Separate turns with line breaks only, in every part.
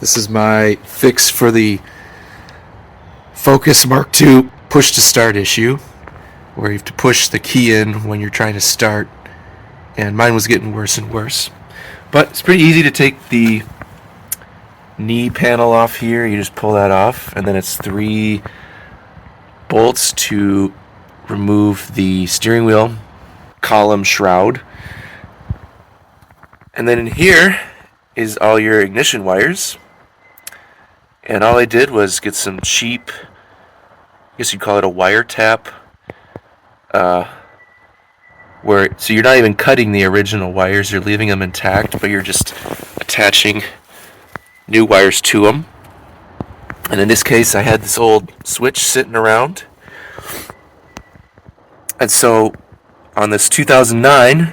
This is my fix for the Focus Mark II push to start issue, where you have to push the key in when you're trying to start, and mine was getting worse and worse. But it's pretty easy to take the knee panel off here. You just pull that off, and then it's 3 bolts to remove the steering wheel column shroud. And then in here is all your ignition wires. And all I did was get some cheap, I guess you'd call it a wire tap, so you're not even cutting the original wires, you're leaving them intact, but you're just attaching new wires to them. And in this case, I had this old switch sitting around. And so on this 2009,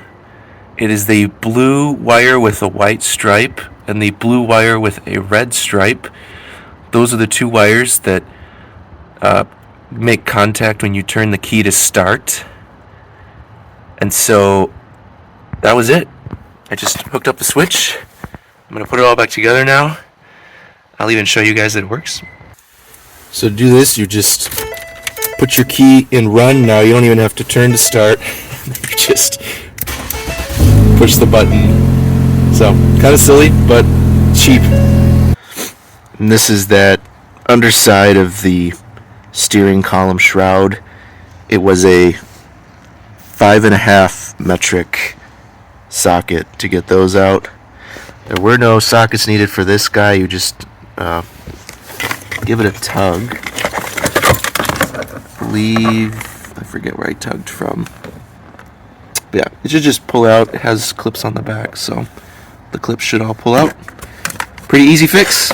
it is the blue wire with a white stripe and the blue wire with a red stripe. Those are the 2 wires that make contact when you turn the key to start. And so that was it. I just hooked up the switch. I'm going to put it all back together now. I'll even show you guys that it works. So to do this, you just put your key in run. Now you don't even have to turn to start. You just push the button. So kind of silly, but cheap. And this is that underside of the steering column shroud. It was a 5.5 metric socket to get those out. There were no sockets needed for this guy. You just give it a tug. I forget where I tugged from. But yeah, it should just pull out. It has clips on the back, so the clips should all pull out. Pretty easy fix.